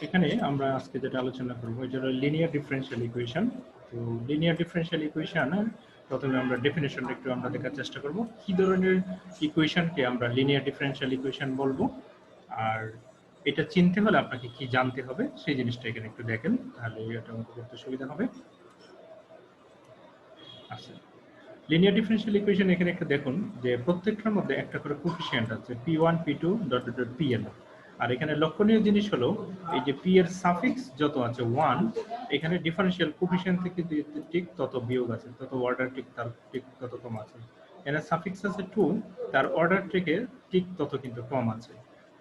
এখানে আমরা আজকে যেটা আলোচনা করব এটা হলো লিনিয়ার ডিফারেনশিয়াল ইকুয়েশন। তো লিনিয়ার ডিফারেনশিয়াল ইকুয়েশন প্রথমে আমরা ডেফিনেশনটা একটু আমরা দেখার চেষ্টা করব কি ধরনের ইকুয়েশনকে আমরা লিনিয়ার ডিফারেনশিয়াল ইকুয়েশন বলবো, আর এটা চিনতে হলে আপনাকে কি জানতে হবে সেই জিনিসটা এখানে একটু দেখেন, তাহলে এটা অঙ্ক করতে সুবিধা হবে। আচ্ছা, লিনিয়ার ডিফারেনশিয়াল ইকুয়েশন এখানে একটু দেখুন যে প্রত্যেকটার মধ্যে একটা করে কোএফিসিয়েন্ট আছে p1 p2 dot dot dot pn, আর এখানে লক্ষণীয় জিনিস হলো এই যে p এর সাফিক্স যত আছে 1, এখানে ডিফারেনশিয়াল কোএফিসিয়েন্ট থেকে ঠিক তত বিয়োগ আছে, তত অর্ডার ঠিক তার ঠিক তত কম আছে। এখানে সাফিক্স আছে 2, তার অর্ডার থেকে ঠিক তত কিন্তু কম আছে।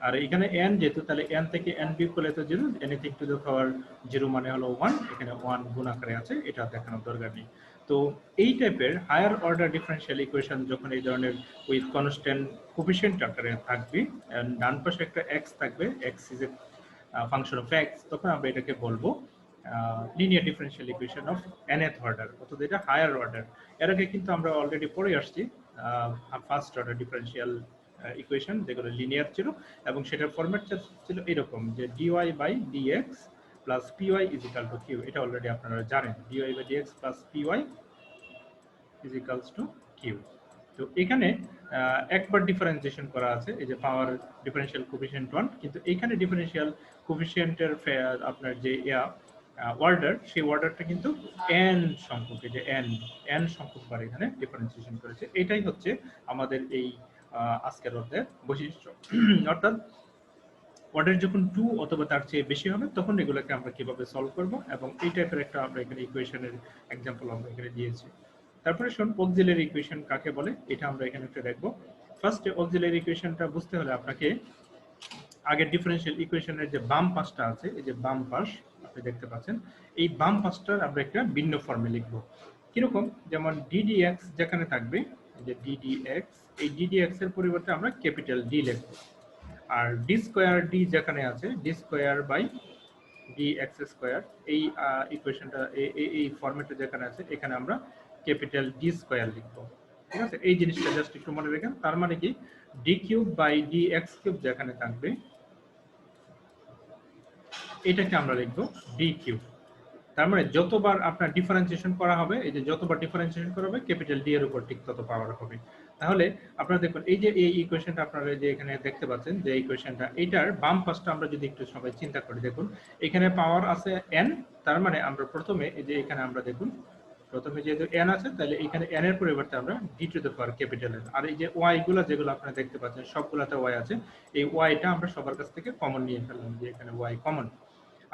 আর এখানে n যেহেতু, তাহলে n থেকে n বিয়োগ করলে তো 0, এনিথিং টু দ্য পাওয়ার 0 মানে হলো 1, এখানে 1 গুণ আকারে আছে, এটা দেখানোর দরকার নেই। তো এই টাইপের হায়ার অর্ডার ডিফারেনশিয়াল ইকুয়েশন যখন এই ধরনের উইথ কনস্ট্যান্ট কোএফিসিয়েন্ট আকারে থাকবে, ডান পাশে একটা x থাকবে, x is a function of x, তখন আমরা এটাকে বলবো linear differential equation of nth order, অর্থাৎ এটা হায়ার অর্ডার। এর আগে কিন্তু আমরা অলরেডি পড়ে আসছি ফার্স্ট অর্ডার ডিফারেনশিয়াল ইকুয়েশন যেগুলো লিনিয়ার ছিল, এবং সেটার ফরম্যাট ছিল এরকম যে dy by dx plus py is equal to q। এটা অলরেডি আপনারা জানেন, dy by dx plus py is equals to q। তো এখানে একবার ডিফারেন্সিয়েশন করা আছে, এই যে পাওয়ার ডিফারেনশিয়াল কোএফিসিয়েন্ট 1, কিন্তু এখানে ডিফারেনশিয়াল কোএফিসিয়েন্টের আপনার যে অর্ডার, সেই অর্ডারটা কিন্তু n সংখ্যক, এই যে n সংখ্যক বার এখানে ডিফারেন্সিয়েশন করেছে। এটাই হচ্ছে আমাদের এই আজকের অধ্যায়ের বৈশিষ্ট্য। অর্থাৎ অর্ডার যখন 2 অথবা তার চেয়ে বেশি হবে তখন এগুলোকে আমরা কিভাবে সলভ করব, এবং এই টাইপের একটা আমরা এখানে ইকুয়েশনের এক্সাম্পল আমরা এখানে দিয়েছি। তারপরে শুন অক্সিলারি ইকুয়েশন কাকে বলে, এটা আমরা এখানে একটু দেখব। ফার্স্টে অক্সিলারি ইকুয়েশনটা বুঝতে হলে আপনাকে আগের ডিফারেনশিয়াল ইকুয়েশনের যে বাম পাশটা আছে, এই যে বাম পাশ আপনি দেখতে পাচ্ছেন, এই বাম পাশটার আমরা একটা ভিন্ন ফর্মে লিখব। কিরকম, যেমন ddx যেখানে থাকবে, এই যে ddx, এই ddx এর পরিবর্তে আমরা ক্যাপিটাল ডি লিখব। আর ডি স্কোয়ার ডি যেখানে আছে, D square by D X square, এই ইকুয়েশনটা এই ফরম্যাটে যেখানে আছে, এখানে আমরা ক্যাপিটাল ডি স্কোয়ার লিখবো। ঠিক আছে, এই জিনিসটা জাস্ট একটু মনে রাখেন। তার মানে কি, D cube by D X cube যেখানে থাকবে, এটাকে আমরা লিখবো ডি কিউব। তার মানে যতবার আপনার ডিফারেন্সিয়েশন করা হবে, এই যে যতবার ডিফারেন্সিয়েশন করা হবে ক্যাপিটাল ডি এর উপর ঠিক তত পাওয়ার হবে। তাহলে আপনারা দেখুন এই যে এই ইকুয়েশনটা আপনারা যে এখানে দেখতে পাচ্ছেন, যে ইকুয়েশনটা, এইটার বাম পাশটা আমরা যদি একটু সবাই চিন্তা করি, দেখুন এখানে পাওয়ার আছে n, তার মানে আমরা প্রথমে এই যে এখানে আমরা দেখুন, প্রথমে যেহেতু n আছে, তাহলে এখানে n এর পরিবর্তে আমরা D two the power capital n, আর এই যে y গুলো যেগুলো আপনারা দেখতে পাচ্ছেন সবগুলোতে y আছে, এই yটা আমরা সবার কাছ থেকে কমন নিয়ে ফেললাম, যে এখানে y কমন।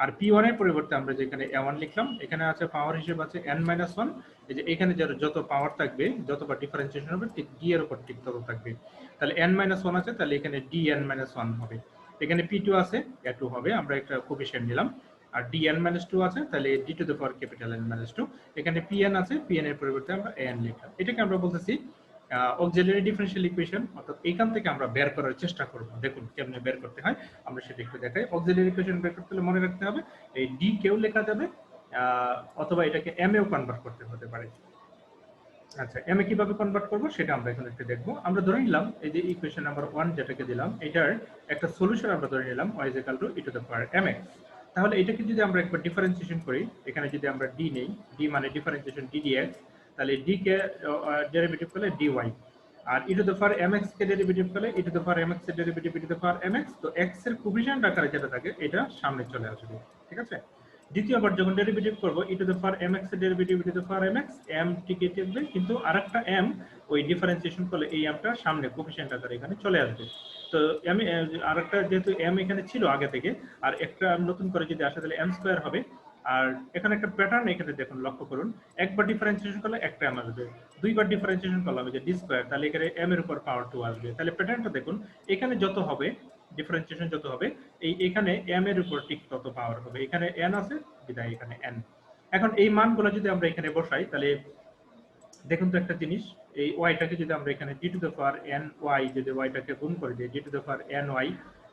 আর p1 এর পরিবর্তে আমরা যেখানে a1 লিখলাম, এখানে আছে পাওয়ার হিসেবে আছে n-1, এই যে এখানে যত পাওয়ার থাকবে, যতবার ডিফারেন্সিয়েশন হবে ঠিক d এর উপর ঠিক তত থাকবে। তাহলে n-1 আছে, তাহলে এখানে dn-1 হবে। এখানে p2 আছে, a2 হবে, আমরা একটা কোএফিসিয়েন্ট নিলাম। আর dn-2 আছে, তাহলে d to the power capital n-2। এখানে pn আছে, pn এর পরিবর্তে আমরা an লিখলাম। এটাকে আমরা বলতেছি অক্সিলারি ডিফারেনশিয়াল ইকুয়েশন, অর্থাৎ এইখান থেকে আমরা বের করার চেষ্টা করব। দেখুন কেমনে বের করতে হয়, আমরা সেটা একটু দেখাই। অক্সিলারি ইকুয়েশন বের করতে হলে মনে রাখতে হবে এই ডি কেও লেখা যাবে, অথবা এটাকে এম এও কনভার্ট করতে হতে পারে। আচ্ছা, এম এ কিভাবে কনভার্ট করব সেটা আমরা এখন একটু দেখব। আমরা ধরে নিলাম এই যে ইকুয়েশন নাম্বার 1 যেটাকে দিলাম, এটার একটা সলিউশন আমরা ধরে নিলাম y = e to the power mx। তাহলে এটাকে যদি আমরা একবার ডিফারেন্সিয়েশন করি, এখানে যদি আমরা d নেই, d মানে ডিফারেন্সিয়েশন ddx, তাহলে d কে ডেরিভেটিভ করলে dy, আর e to the power mx কে ডেরিভেটিভ করলে e to the power mx এর derivative e to the power mx। তো x এর কোএফিসিয়েন্ট আকারে যেটা থাকে এটা সামনে চলে আসবে। ঠিক আছে, দ্বিতীয়বার যখন ডেরিভেটিভ করব e to the power mx এর derivative e to the power mx, m টিকে থাকবে, কিন্তু আরেকটা m ওই ডিফারেন্সিয়েশন করলে এই mটা সামনে কোএফিসিয়েন্ট আকারে এখানে চলে আসবে। তো আমি আরেকটা, যেহেতু m এখানে ছিল আগে থেকে, আর একটা নতুন করে যদি আসে তাহলে m স্কয়ার হবে। আর এখানে একটা প্যাটার্ন এখানে দেখুন, লক্ষ্য করুন, একবার ডিফারেন্সিয়েশন করলে একটা m আসবে, দুইবার ডিফারেন্সিয়েশন করলাম যে d স্কয়ার, তাহলে এখানে m এর উপর পাওয়ার 2 আসবে। তাহলে প্যাটার্নটা দেখুন, এখানে যত হবে ডিফারেন্সিয়েশন যত হবে, এখানে m এর উপর ঠিক তত পাওয়ার হবে। এখানে n আছে বিদায় এখানে n। এখন এই মানগুলো যদি আমরা এখানে বসাই, তাহলে দেখুন তো একটা জিনিস, এই ওয়াইটাকে যদি আমরা এখানে d to the power n y, যদি ওয়াইটাকে গুণ করে দিই d to the power n y,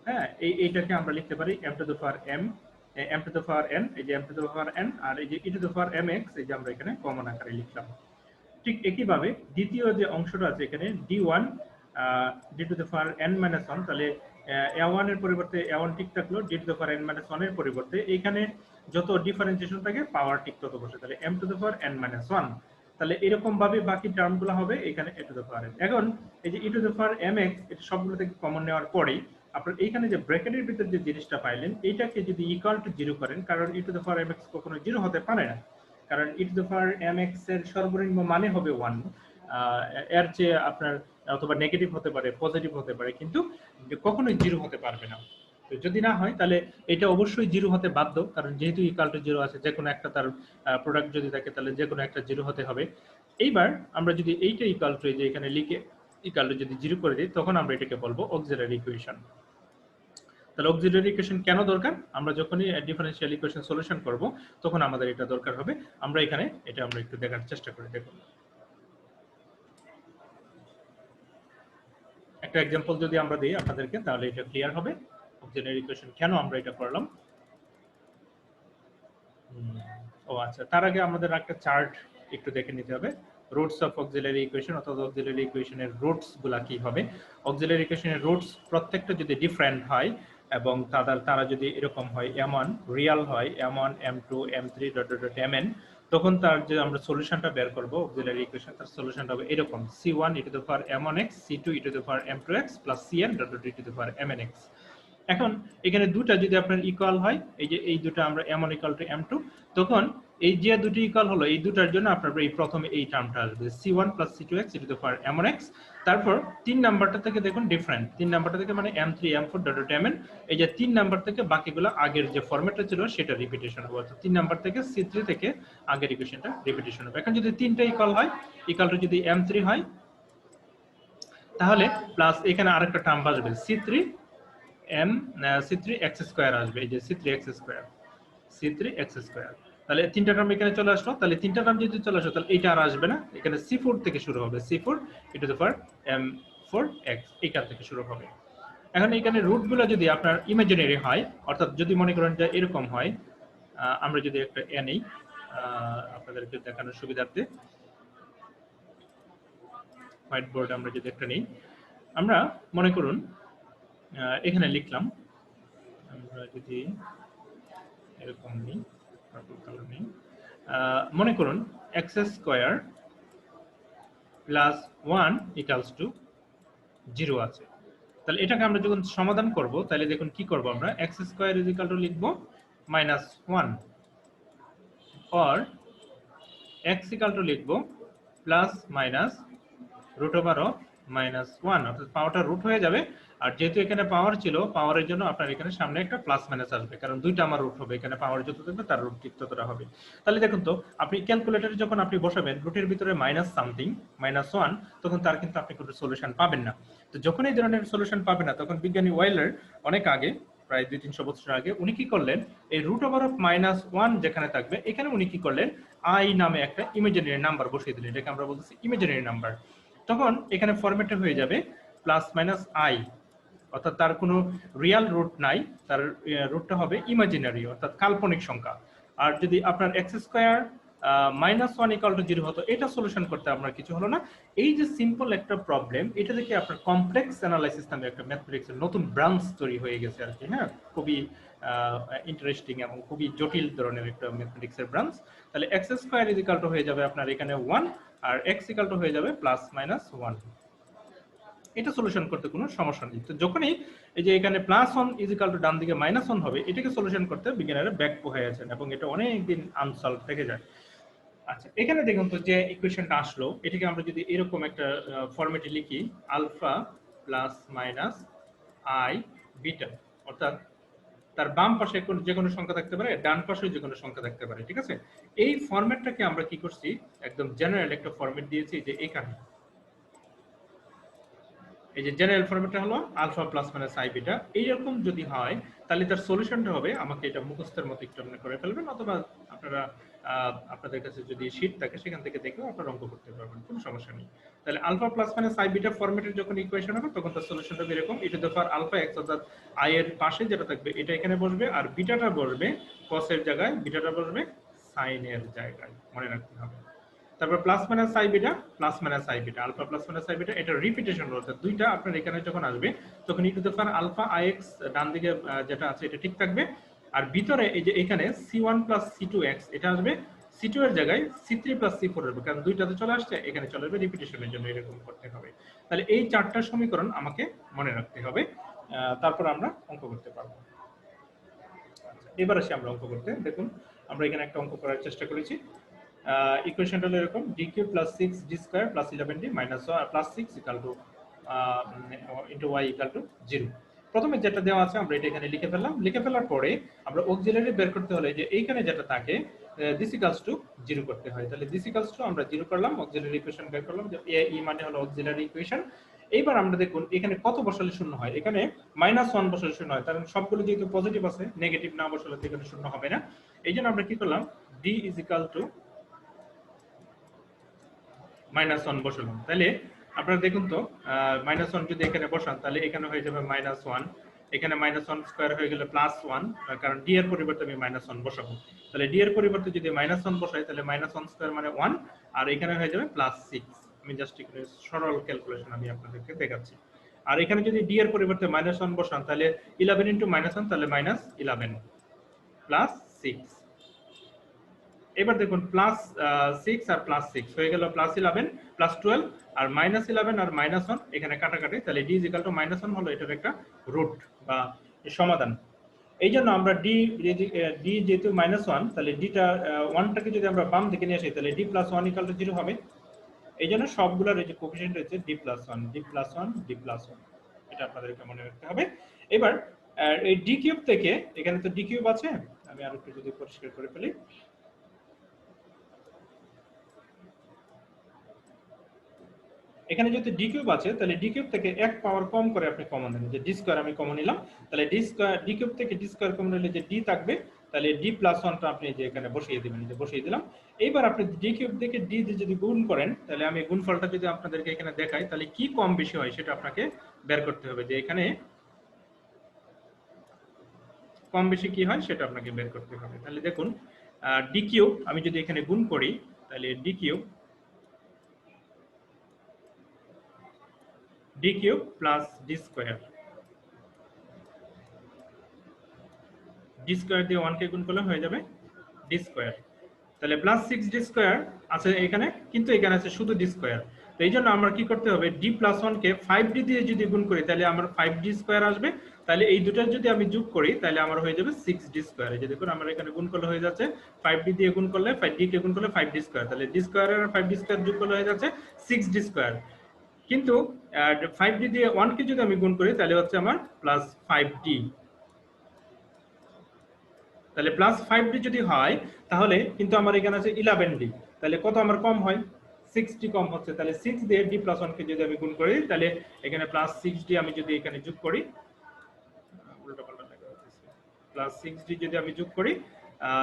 হ্যাঁ, এইটাকে আমরা লিখতে পারি m two the power m two the power n, এই যে m two the power n, আর এই যে e to the power mx, এই যে আমরা এখানে কমন আকারে লিখলাম। ঠিক একইভাবে দ্বিতীয় যে অংশটা আছে এখানে d1 d to the power n-1, তাহলে a1 এর পরিবর্তে a1 ঠিক থাকলো, d to the power n minus 1 এর পরিবর্তে এখানে যত ডিফারেন্সিয়েশন থাকে পাওয়ার ঠিক তত বসে, তাহলে m two the power n minus 1। তাহলে এরকম ভাবে বাকি টার্মগুলো হবে এখানে a two the power n। এখন এই যে e to the power mx, এটা সবগুলো থেকে কমন নেওয়ার পরেই আপনার এইখানে যে ব্র্যাকেটের ভিতর যে জিনিসটা পাইলেন এইটাকে যদি ইকুয়াল টু 0 করেন, কারণ e to the power mx কখনো 0 হতে পারে না, কারণ e to the power mx এর সর্বনিম্ন মানে হবে 1। এর যে আপনার অথবা নেগেটিভ হতে পারে, পজিটিভ হতে পারে, কিন্তু কখনোই 0 হতে পারবে না। তো যদি না হয় তাহলে এটা অবশ্যই 0 হতে বাধ্য, কারণ যেহেতু ইকুয়াল টু 0 আছে, যে কোনো একটা তার প্রোডাক্ট যদি থাকে তাহলে যে কোনো একটা 0 হতে হবে। এইবার আমরা যদি এইটা ইকুয়াল টু যে এখানে লিখে ইকুয়াল টু যদি 0 করে দিই, তখন আমরা এটাকে বলবো অক্সিলারি ইকুয়েশন। তাহলে অক্সিলারি ইকুয়েশন কেন দরকার? আমরা যখনই ডিফারেনশিয়াল ইকুয়েশন সলিউশন করব তখন আমাদের এটা দরকার হবে। আমরা এখানে এটা আমরা একটু দেখার চেষ্টা করি। দেখুন একটা एग्जांपल যদি আমরা দেই আপনাদেরকে, তাহলে এটা ক্লিয়ার হবে অক্সিলারি ইকুয়েশন কেন আমরা এটা করলাম। ও আচ্ছা, তার আগে আমাদের একটা চার্ট একটু দেখে নিতে হবে। রুটস অফ অক্সিলারি ইকুয়েশন অর্থাৎ অক্সিলারি ইকুয়েশনের রুটস গুলা কি হবে। অক্সিলারি ইকুয়েশনের রুটস প্রত্যেকটা যদি ডিফারেন্ট হয় এবং তারা যদি এরকম হয়, m1 রিয়াল হয়, m1 m2 m3 dot dot mn, তখন তার যে আমরা সলিউশনটা বের করব অক্সিলারি ইকুয়েশন, তার সলিউশনটা হবে এরকম c1 e to the power m1x c2 e to the power m2x plus cn dot dot e to the power mnx। এখন এখানে দুটো যদি আপনার ইকুয়াল হয়, এই যে এই দুটো আমরা m1 ইকুয়াল টু m2, তখন এই যে দুটো ইকুয়াল হলো এই দুটার জন্য আপনার এই প্রথমে এই টার্মটা আসবে c1 plus c2x e to the power m1x। তারপর 3 নাম্বারটা থেকে দেখুন ডিফারেন্ট, 3 নাম্বারটা থেকে মানে m3 m4 dot dot mn, এই যে 3 নাম্বার থেকে বাকিগুলো আগের যে ফরম্যাটটা ছিল সেটা রিপিটেশন হবে, অর্থাৎ 3 নাম্বার থেকে c3 থেকে আগের ইকুয়েশনটা রিপিটেশন হবে। এখন যদি তিনটা ইকুয়াল হয়, ইকুয়াল টু যদি m3 হয়, তাহলে প্লাস এখানে আরেকটা টার্ম আসবে c3 x স্কয়ার আসবে, এই যে c3 x square, c3 x square. তাহলে তিনটা টার্ম এখানে চলে আসলো, তাহলে তিনটা টার্ম যদি চলে আসলো তাহলে এটা আর আসবে না, এখানে c4 থেকে শুরু হবে, c4 e to the power m4x এইখান থেকে শুরু হবে। এখন এখানে রুটগুলো যদি আপনার ইমাজিনারি হয়, অর্থাৎ যদি মনে করেন যে এরকম হয়, আমরা যদি একটা এ নেই আপনাদেরকে দেখানোর সুবিধার্থে, হোয়াইট বোর্ড আমরা যদি একটা নেই, আমরা মনে করুন এখানে লিখলাম, আমরা যদি এরকম নেই, পার্পল কালার নেই, মনে করুন x square plus 1 equals to 0 আছে। তাহলে এটাকে আমরা যখন সমাধান করব তাহলে দেখুন কি করব, আমরা x square is equal to লিখব -1 और x ইকুয়াল টু লিখব plus minus root over of -1, অর্থাৎ পাওয়ারটা রুট হয়ে যাবে। আর যেহেতু এখানে পাওয়ার ছিল, পাওয়ারের জন্য আপনার এখানে সামনে একটা প্লাস মাইনাস আসবে, কারণ দুইটা আমার রুট হবে, এখানে পাওয়ার যত থাকবে তার রুট ঠিক ততটা হবে। তাহলে দেখুন তো, আপনি ক্যালকুলেটরে যখন আপনি বসাবেন রুটের ভিতরে মাইনাস সামথিং -1, তখন তার কিন্তু আপনি কোনো সলিউশন পাবেন না। তো যখন এই ধরনের সলিউশন পাবেন না, তখন বিজ্ঞানী ওয়েলার অনেক আগে, প্রায় 200-300 বছর আগে, উনি কি করলেন, এই রুট ওভার অফ -1 যেখানে থাকবে এখানে উনি কি করলেন, i নামে একটা ইমাজিনারি নাম্বার বসিয়ে দিলেন, এটাকে আমরা বলতেছি ইমাজিনারি নাম্বার। তখন এখানে ফরম্যাটে হয়ে যাবে প্লাস মাইনাস আই, অর্থাৎ তার কোনো রিয়াল রুট নাই, তার রুটটা হবে ইমাজিনারি অর্থাৎ কাল্পনিক সংখ্যা। আর যদি আপনার x স্কয়ার -1 ইকুয়াল টু 0 হতো, এটা সলিউশন করতে আপনার কিছু হলো না। এই যে সিম্পল একটা প্রবলেম, এটা থেকে আপনার কমপ্লেক্স অ্যানালাইসিস নামে একটা ম্যাথমেটিক্সের নতুন ব্রাঞ্চ তৈরি হয়ে গেছে আর কি। হ্যাঁ, খুবই ইন্টারেস্টিং এবং খুবই জটিল ধরনের একটা ম্যাথমেটিক্সের ব্রাঞ্চ। তাহলে x square is equal two হয়ে যাবে আপনার এখানে 1 আর x ইকুয়াল টু হয়ে যাবে প্লাস মাইনাস 1। এটা সলিউশন করতে কোনো সমস্যা নেই। তো যখনই এই যে এখানে +1 ইজ ইকুয়াল টু ডান দিকে -1 হবে, এটাকে সলিউশন করতে বিজ্ঞানীরা ব্যাক হয়ে আছেন এবং এটা অনেক দিন আনসলভ থেকে যায়। আচ্ছা, এখানে দেখুন তো যে ইকুয়েশনটা আসলো, এটাকে আমরা যদি এরকম একটা ফরম্যাটে লিখি, alpha plus minus i beta, অর্থাৎ তার বাম পাশে যে কোনো সংখ্যা থাকতে পারে, ডান পাশে যে কোনো সংখ্যা থাকতে পারে, ঠিক আছে। এই ফরম্যাটটাকে আমরা কি করছি, একদম জেনারেল একটা ফরম্যাট দিয়েছি, যে এখানে এই যে জেনারেল ফরম্যাটটা হলো alpha plus minus i beta. এইরকম যদি হয় তাহলে তার সলিউশনটা হবে, আমাকে এটা মুখস্থের মতো একটু আপনি করে ফেলবেন, অথবা আপনারা আপনাদের কাছে যদি শীট থাকে সেখান থেকে দেখেও আপনারা অঙ্ক করতে পারবেন, কোনো সমস্যা নেই। তাহলে alpha plus minus i beta ফরম্যাটের যখন ইকুয়েশন হবে তখন তার সলিউশনটা এরকম, e to the power alpha x, অর্থাৎ i এর পাশে যেটা থাকবে এটা এখানে বসবে, আর বিটাটা বসবে cos এর জায়গায়, বিটাটা বসবে sin এর জায়গায়, মনে রাখতে হবে। তারপর plus minus i beta, plus minus i beta, alpha plus minus i beta, এটা রিপিটেশন রয়েছে দুইটা। আপনার এখানে যখন আসবে তখন e to the power alpha i x ডান দিকে যেটা আছে এটা ঠিক থাকবে, আর ভিতরে এই যে এখানে c1 প্লাস c2 x এটা আসবে c2 এর জায়গায় c3 প্লাস c4 আসবে, কারণ দুইটাতে চলে আসছে, এখানে চলে আসবে রিপিটেশনের জন্য এরকম করতে হবে। তাহলে এই চারটা সমীকরণ আমাকে মনে রাখতে হবে, তারপর আমরা অঙ্ক করতে পারবো। এবার আসি আমরা অঙ্ক করতে। দেখুন আমরা এখানে একটা অঙ্ক করার চেষ্টা করেছি। ইকুয়েশনটা হলো এরকম, D cube plus 6 D square plus 11 D minus plus 6 equal to into Y equal to 0। প্রথমে যেটা দেওয়া আছে আমরা এটা এখানে লিখে ফেললাম। লিখে ফেলার পরে আমরা অক্সিলারি বের করতে হলে যে এইখানে যেটা থাকে দিস ইকুয়ালস টু 0 করতে হয়। তাহলে দিস ইকুয়ালস টু আমরা 0 করলাম, অক্সিলারি ইকুয়েশন বের করলাম, যে এ ই মানে হলো অক্সিলারি ইকুয়েশন। এইবার আমরা দেখুন এখানে কত বসালে শূন্য হয়, এখানে -1 বসালে শূন্য হয়, কারণ সবগুলো যেহেতু পজিটিভ আছে, নেগেটিভ না বসালে তো এখানে শূন্য হবে না। এই জন্য আমরা কি করলাম, d ইজ ইকুয়াল টু -1 বসালাম। তাহলে আপনারা দেখুন তো -1 যদি এখানে বসান তাহলে এখানে হয়ে যাবে -1, এখানে -1 স্কয়ার হয়ে গেলে +1, কারণ d এর পরিবর্তে আমি -1 বসাবো। তাহলে d এর পরিবর্তে যদি -1 বসাই তাহলে -1 স্কয়ার মানে 1, আর এখানে হয়ে যাবে +6। আমি জাস্ট একটু সরল ক্যালকুলেশন আমি আপনাদেরকে দেখাচ্ছি। আর এখানে যদি d এর পরিবর্তে -1 বসান তাহলে 11 * -1 তাহলে -11 +6। এবার দেখুন +6 আর +6 হয়ে গেল +11 +12 আর -11 আর -1 এখানে কাটাকাটি, তাহলে d -1 হলো এটার একটা রুট বা সমাধান। এই জন্য আমরা d যেহেতু -1, তাহলে d-টা 1টাকে যদি আমরা বাম দিকে নিয়ে আসি তাহলে d + 1 = 0 হবে। এই জন্য সবগুলোর এই যে কোএফিসিয়েন্ট রয়েছে d + 1 d + 1 d + 1, এটা আপনাদেরকে মনে রাখতে হবে। এবার এই d কিউব থেকে, এখানে তো d কিউব আছে, আমি আর একটু যদি পরিষ্কার করে ফেলি। এখানে যেহেতু ডি কিউব আছে তাহলে ডি কিউব থেকে এক পাওয়ার কম করে আপনি কমন নেবেন, যে ডি স্কয়ার আমি কমন নিলাম, তাহলে ডি কিউব থেকে ডি স্কয়ার কমন নিলে যে ডি থাকবে, তাহলে ডি + 1টা আপনি যে এখানে বসিয়ে দিবেন, যে বসিয়ে দিলাম। এইবার আপনি ডি কিউব থেকে ডি দিয়ে যদি গুণ করেন তাহলে আমি গুণফলটা যদি আপনাদেরকে এখানে দেখাই তাহলে কি কম বেশি হয় সেটা আপনাকে বের করতে হবে, যে এখানে কম বেশি কি হয় সেটা আপনাকে বের করতে হবে। তাহলে দেখুন ডি কিউব আমি যদি এখানে গুণ করি তাহলে D cube plus D square, D square দিয়ে 1 কে গুণ করলে হয়ে যাবে ডি স্কয়ার। তাহলে +6 ডি স্কয়ার আছে এখানে, কিন্তু এখানে আছে শুধু ডি স্কয়ার। তো এই জন্য আমরা কি করতে হবে, d + 1 কে 5d দিয়ে যদি গুণ করি তাহলে আমার 5d স্কয়ার আসবে। তাহলে এই দুটো যদি আমি যোগ করি তাহলে আমার হয়ে যাবে 6d স্কয়ার। এই যে দেখুন আমরা এখানে গুণ করলে হয়ে যাচ্ছে 5d দিয়ে গুণ করলে 5d কে গুণ করলে 5d স্কয়ার, তাহলে d স্কয়ার আর 5d স্কয়ার যোগ করলে হয়ে যাচ্ছে 6d স্কয়ার। কিন্তু 5d দিয়ে 1 কে যদি আমি গুণ করি তাহলে হচ্ছে আমার +5d। তাহলে +5d যদি হয় তাহলে কিন্তু আমার এখানে আছে 11d, তাহলে কত আমার কম হয়, 6d কম হচ্ছে। তাহলে 6 দিয়ে d + 1 কে যদি আমি গুণ করি তাহলে এখানে +6d আমি যদি এখানে যোগ করি, উল্টোপাল্টা লেখা হচ্ছে, +6d যদি আমি যোগ করি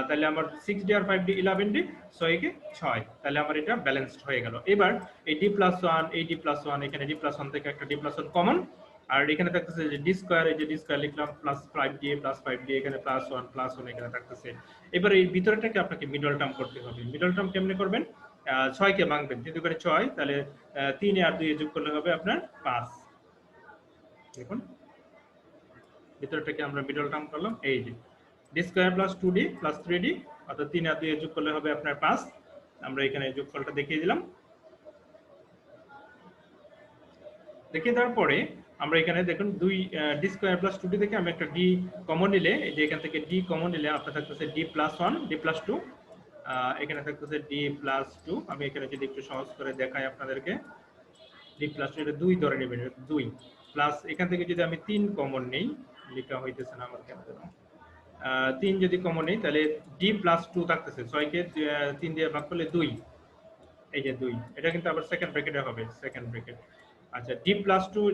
তাহলে আমার 6d আর 5d 11d, 6 কে 6, তাহলে আমার এটা ব্যালেন্সড হয়ে গেল। এবার এই d + 1 এই d + 1 এখানে d + 1 থেকে একটা d + 1 কমন, আর এখানে থাকতেছে যে ডি স্কয়ার, এই যে ডি স্কয়ার লিখলাম +5d +5d, এখানে +1 এখানে থাকতেছে। এবার এই ভিতরটাকে আপনাকে মিডল টার্ম করতে হবে। মিডল টার্ম কেমনে করবেন, 6 কে ভাঙবেন, 3 করে 6, তাহলে 3 আর 2 যোগ করলে হবে আপনার 5। দেখুন ভিতরটাকে আমরা মিডল টার্ম করলাম, এই যে d স্কয়ার + 2d + 3d, অর্থাৎ 3 আর 2 যোগ করলে হবে আপনার 5। আমরা এখানে যোগফলটা দেখিয়ে দিলাম। দেখিয়ে দেওয়ার পরে আমরা এখানে দেখুন d স্কয়ার + 2d থেকে আমি একটা d কমন নিলে, এই যে এখান থেকে d কমন নিলে আপনার থাকতেছে d + 1 d + 2, এখানে থাকতেছে d + 2। আমি এখানে যদি একটু সহজ করে দেখাই আপনাদেরকে, d + 2 এটা 2 ধরে নেবেন, 2 প্লাস এখান থেকে যদি আমি 3 কমন নেই, লেখা হইতেছে না আমার কেন যেন, 3 যদি কমন নেই তাহলে d + 2 থাকতেছে, 6 কে 3 দিয়ে ভাগ করলে 2, এই যে 2, এটা কিন্তু আবার সেকেন্ড ব্র্যাকেটে হবে, সেকেন্ড ব্র্যাকেট। আচ্ছা d + 2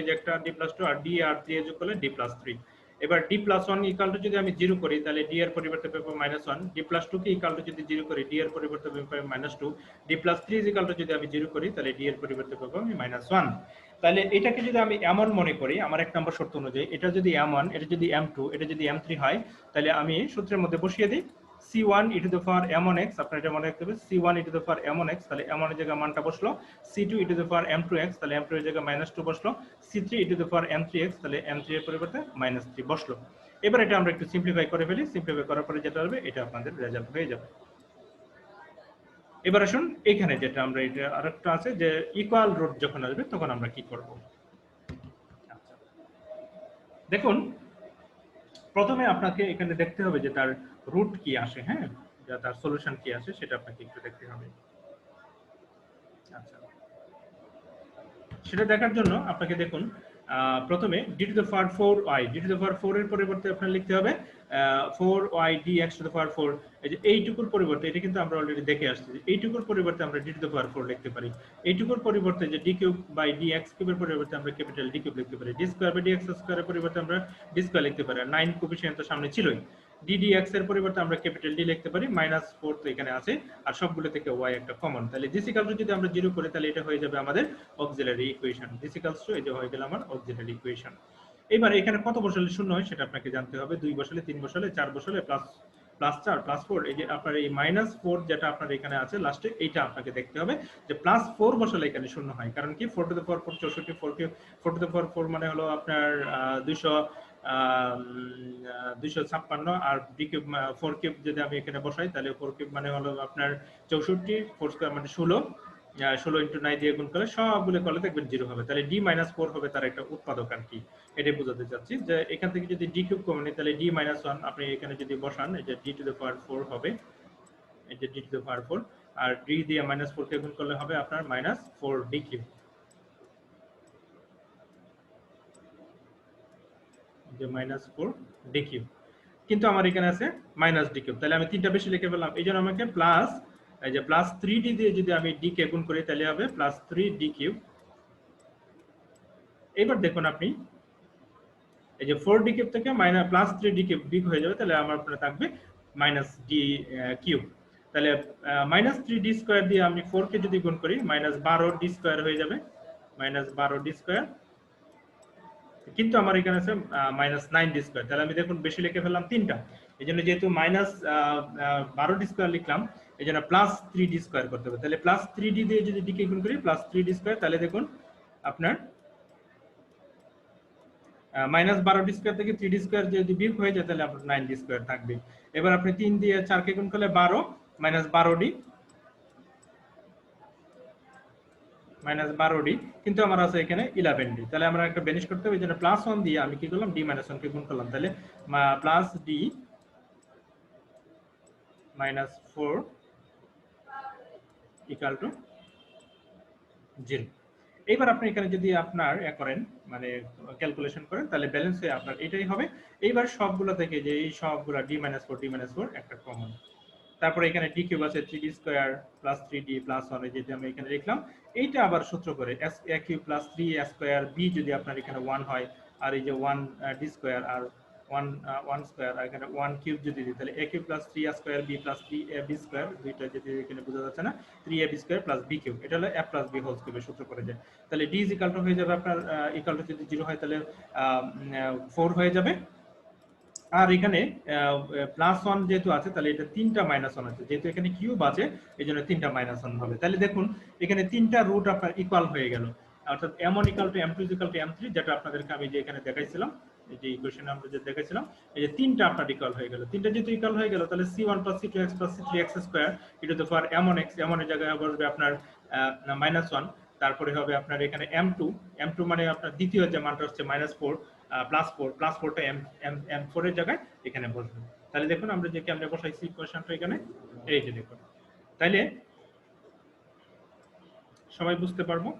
এই যে একটা d + 2 আর d আর 3 যোগ করলে d + 3। এবার d + 1 ইকুয়াল টু যদি আমি 0 করি তাহলে d এর পরিবর্তে পাবো -1, d + 2 কে ইকুয়াল টু যদি 0 করি d এর পরিবর্তে পাবো -2, d + 3 ইকুয়াল টু যদি আমি 0 করি তাহলে d এর পরিবর্তে পাবো আমি -1। তাহলে এটাকে যদি আমি এমন মনে করি, আমার 1 নম্বর শর্ত অনুযায়ী এটা যদি m1, এটা যদি m2, এটা যদি m3 হয়, তাহলে আমি সূত্রের মধ্যে বসিয়ে দিই c1 e to the power m1 x, আপনার এটা মনে রাখতে হবে c1 e to the power m1 x, তাহলে m1 এর জায়গায় মানটা বসলো, c2 e to the power m2 x, তাহলে m2 এর জায়গায় -2 বসলো, c3 e to the power m3 x, তাহলে m3 এর পরিবর্তে -3 বসলো। এবার এটা আমরা একটু সিম্পলিফাই করে ফেলি, সিম্পলিফাই করার পরে যেটা হবে এটা আপনাদের রেজাল্ট হয়ে যাবে। এবার আসুন এখানে যেটা আমরা এটা আরেকটা আছে যে ইকুয়াল রুট যখন আসবে তখন আমরা কি করব। আচ্ছা, দেখুন প্রথমে আপনাকে এখানে দেখতে হবে যে তার রুট কি আসে, হ্যাঁ, যা তার সলিউশন কি আসে সেটা আপনাকে একটু দেখতে হবে। আচ্ছা, সেটা দেখার জন্য আপনাকে দেখুন প্রথমে d to the power 4y, d to the power 4 এর পরিবর্তে আপনার লিখতে হবে 4y dx to the power 4। এই যে এইটুকুর পরিবর্তে, এটা কিন্তু আমরা অলরেডি দেখে আসছি, এইটুকুর পরিবর্তে আমরা d to the power 4 লিখতে পারি। এইটুকুর পরিবর্তে যে d কিউব বাই dx কিউবের পরিবর্তে আমরা ক্যাপিটাল d কিউব লিখতে পারি। d স্কয়ার বাই dx স্কয়ারের পরিবর্তে আমরা d স্কয়ার লিখতে পারি। 9 কোএফিশিয়েন্ট তো সামনে ছিলই। ddx এর পরিবর্তে আমরা ক্যাপিটাল D লিখতে পারি, -4 তো এখানে আছে, আর সবগুলো থেকে y একটা কমন। তাহলে দিস ইকুয়াল টু যদি আমরা 0 করি তাহলে এটা হয়ে যাবে আমাদের auxiliary equation. This equals to এই যে হয়ে গেল আমার অক্সিলারি ইকুয়েশন। এবার এখানে কত বসালে শূন্য হয় সেটা আপনাকে জানতে হবে। 2 বসালে, 3 বসালে, 4 বসালে, +4 +4, এই যে আপনার এই -4 যেটা আপনার এখানে আছে লাস্টে, এইটা আপনাকে দেখতে হবে যে +4 বসালে এখানে শূন্য হয়। কারণ কি 4 two the power 4 64, 4 two the power 4 মানে হলো আপনার 256, আর d কিউব 4 কিউব যদি আমি এখানে বসাই তাহলে 4 কিউব মানে হলো আপনার 64, 4 স্কয়ার মানে 16, 16 ইনটু 9 দিয়ে গুণ করলে সবগুলো করলে দেখবেন 0 হবে। তাহলে d - 4 হবে তার একটা উৎপাদক আর কি, এটাই বোঝাতে চাচ্ছি যে এখান থেকে যদি d কিউব কমে নিই তাহলে d - 1 আপনি এখানে যদি বসান, এই যে d টু দ্য পাওয়ার 4 হবে, এই যে d টু দ্য পাওয়ার 4, আর d দিয়ে -4 কে গুণ করলে হবে আপনার -4 d কিউব, যে -4 d কিউব। কিন্তু আমার এখানে আছে -d কিউব, তাহলে আমি তিনটা বেশি লিখে ফেললাম। এইজন্য আমাকে প্লাস, এই যে +3d দিয়ে যদি আমি d কে গুণ করি তাহলে হবে +3d কিউব। এবার দেখুন আপনি এই যে 4d কিউব থেকে +3d কিউব বিগ হয়ে যাবে, তাহলে আমার আপনার থাকবে -d কিউব। তাহলে -3d স্কয়ার দিয়ে আমি 4 কে যদি গুণ করি -12d স্কয়ার হয়ে যাবে, -12d স্কয়ার। কিন্তু আমার এখানে আছে -9d স্কয়ার, তাহলে আমি দেখুন বেশি লিখে ফেললাম তিনটা। এইজন্য যেহেতু -12d স্কয়ার লিখলাম, এইজন্য +3d স্কয়ার করতে হবে। তাহলে +3d দিয়ে যদি d কে গুণ করি +3d স্কয়ার, তাহলে দেখুন আপনার -12d স্কয়ার থেকে 3d স্কয়ার যদি বিয়োগ হয়ে যায় তাহলে আপনার 9d স্কয়ার থাকবে। এবার আপনি 3 দিয়ে 4 কে গুণ করলে 12 -12d -12d, কিন্তু আমার আছে এখানে 11d, তাহলে আমরা একটা বেনিশ করতে হবে। এইজন্য +1 দিয়ে আমি কি করলাম, d - 1 কে গুণ করলাম, তাহলে +d - 4 ইকুয়াল টু 0। এইবার আপনি এখানে যদি আপনার করেন মানে ক্যালকুলেশন করেন তাহলে ব্যালেন্স হয়ে আপনার এটাই হবে। এইবার সবগুলো থেকে যে এই সবগুলা d - 4 d - 4 একটা কমন। তারপরে এখানে d কিউব আছে 3d square plus 3d plus 1, যেটা আমি এখানে লিখলাম। এইটা আবার সূত্র করে a cube plus 3a square b যদি আপনার এখানে 1 হয়, আর এই যে 1d স্কয়ার আর 1 স্কয়ার, আর এখানে 1 কিউব যদি দিই তাহলে a cube plus 3a square b plus 3ab square, দুইটা যদি এখানে বোঝা যাচ্ছে না, 3ab square plus b cube, এটা হলো a প্লাস b হোল কিউবের সূত্র করে যায়। তাহলে d ইকুয়াল টু হয়ে যাবে আপনার ইকুয়াল টু যদি 0 হয় তাহলে 4 হয়ে যাবে। আর এখানে +1 যেহেতু আছে তাহলে এটা তিনটা -1 আছে, যেহেতু এখানে কিউব আছে এইজন্য তিনটা -1 হবে। তাহলে দেখুন এখানে তিনটা রুট আপনার ইকুয়াল হয়ে গেল, অর্থাৎ m1 = m2 = m3, যেটা আপনাদেরকে আমি যে এখানে দেখাইছিলাম, এই যে ইকুয়েশনে আমরা যে দেখাইছিলাম, এই যে তিনটা আপনার ইকুয়াল হয়ে গেল। তিনটা যেহেতু ইকুয়াল হয়ে গেল তাহলে c1 + c2x + c3x square e to the power m1x, m1 এর জায়গায় বসবে আপনার -1, তারপরে হবে আপনার এখানে m2 মানে আপনার দ্বিতীয় যে মানটা হচ্ছে -4 +4টা m4 এর জায়গায় এখানে বসবে। তাহলে দেখুন আমরা যে কেমনে বসাইছি ইকুয়েশনটা এখানে, এই যে দেখুন, তাইলে সবাই বুঝতে পারবো।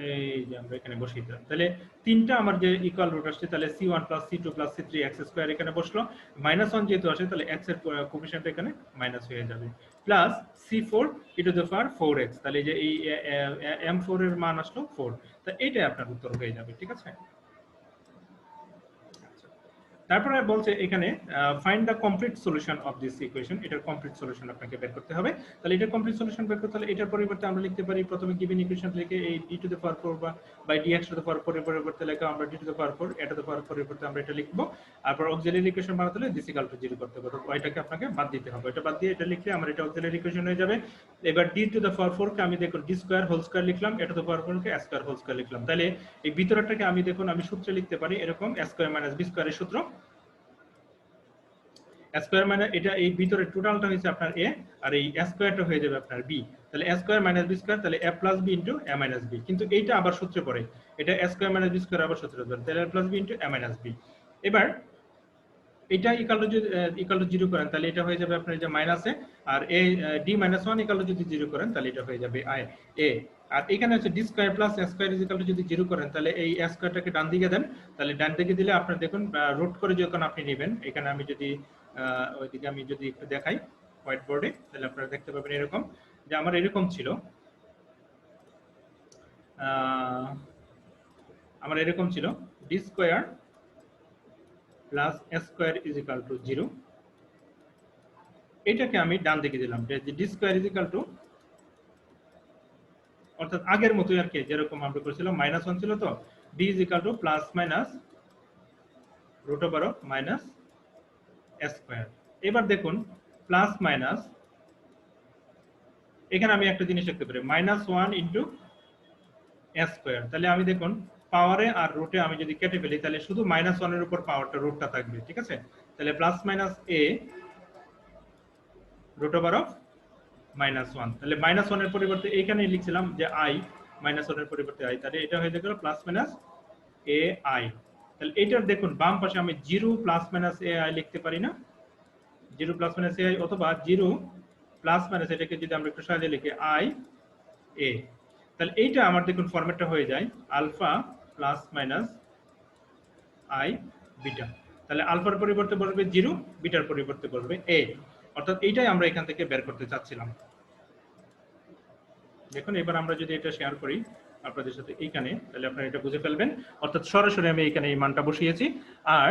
এই যে আমরা এখানে বসিয়ে দিলাম, তাহলে তিনটা আমার যে ইকুয়াল রুট আসছে, তাহলে c1 + c2 + c3x স্কয়ার এখানে বসলো, -1 যেহেতু আসে তাহলে x এর কোএফিশিয়েন্ট এখানে মাইনাস হয়ে যাবে, plus c4 e to the power 4x, তাহলে যে এই m4 এর মান আসলো 4, তা এটাই আপনার উত্তর হয়ে যাবে। ঠিক আছে, তারপরে বলছে এখানে find the complete solution of this equation, এটার কমপ্লিট সলিউশন আপনাকে বের করতে হবে। তাহলে এটার কমপ্লিট সলিউশন বের করতে হলে এটার পরিবর্তে আমরা লিখতে পারি প্রথমে গিভেন ইকুয়েশন লিখে এই d টু দ্য পাওয়ার 4 বা by dx to the power 4 এর পরিবর্তে লেখা আমরা d টু দ্য পাওয়ার 4 এটা টু দ্য পাওয়ার 4 এর পরিবর্তে আমরা এটা লিখব। তারপর অক্সিলারি ইকুয়েশন বানাতে হলে দিস ইকুয়াল টু 0 করতে হবে, তো এটাকে আপনাকে বাদ দিতে হবে, এটা বাদ দিয়ে এটা লিখলে আমার এটা অক্সিলারি ইকুয়েশন হয়ে যাবে। এবার d টু দ্য পাওয়ার 4 কে আমি দেখুন d স্কয়ার হোল স্কয়ার লিখলাম, এটা টু দ্য পাওয়ার 4 কে a স্কয়ার হোল স্কয়ার লিখলাম। তাহলে এই ভিতরটাকে আমি দেখুন আমি সূত্রে লিখতে পারি এরকম a স্কয়ার মাইনাস b স্কয়ারের সূত্র, স্কয়ার মানে এটা এই ভিতরে টোটালটা হইছে আপনার a আর এই স্কয়ারটা হয়ে যাবে আপনার b। তাহলে a square minus b square তাহলে a plus b into a minus b, কিন্তু এইটা আবার সূত্রে পড়ে, এটা a square minus b square আবার সূত্রে পড়ে, তাহলে a plus b into a minus b। এবার এটা ইকুয়াল টু যদি 0 করেন তাহলে এটা হয়ে যাবে আপনার যে মাইনাসে, আর a d minus 1 equal to যদি 0 করেন তাহলে এটা হয়ে যাবে a। আর এখানে হচ্ছে d square plus a square is equal two যদি 0 করেন তাহলে এই a স্কয়ারটাকে ডান দিকে দেন, তাহলে ডান দিকে দিলে আপনার দেখুন রুট করে যখন আপনি নেবেন, এখানে আমি যদি ওইদিকে আমি যদি একটু দেখাই হোয়াইট বোর্ডে, তাহলে আপনারা দেখতে পাবেন এরকম যে আমার এরকম ছিল, আমার এরকম ছিল d square plus a square is equal to 0, এটাকে আমি ডান দিকে দিলাম যে d square is equal two, অর্থাৎ আগের মতোই আর কি যেরকম আমরা করেছিলাম -1 ছিল, তো d is equal to plus minus root over of minus a square. এবার দেখুন প্লাস মাইনাস, এখানে আমি একটা জিনিস লিখতে পারি -1 ইনটু a স্কয়ার, তাহলে আমি দেখুন পাওয়ারে আর রুটে আমি যদি কেটে ফেলি তাহলে শুধু -1 এর উপর পাওয়ারটা রুটটা থাকবে, ঠিক আছে। তাহলে plus minus a root over of -1, তাহলে -1 এর পরিবর্তে এখানে লিখছিলাম যে i, -1 এর পরিবর্তে i, তাহলে এটা হয়ে গেল প্লাস মাইনাস ai। তাহলে এটার দেখুন বাম পাশে আমি 0 প্লাস মাইনাস ai লিখতে পারি না, 0 প্লাস মাইনাস ai, অথবা 0 প্লাস মাইনাস এটাকে যদি আমরা একটু সাজিয়ে লিখি i a, তাহলে এইটা আমার দেখুন ফরম্যাটটা হয়ে যায় alpha plus minus i beta. তাহলে আলফার পরিবর্তে বসবে 0, বিটার পরিবর্তে বসবে a, অর্থাৎ এইটাই আমরা এখান থেকে বের করতে চাচ্ছিলাম। দেখুন এবার আমরা যদি এটা শেয়ার করি আপনাদের সাথে এইখানে, তাহলে আপনারা এটা বুঝে ফেলবেন, অর্থাৎ সরাসরি আমি এখানে এই মানটা বসিয়েছি, আর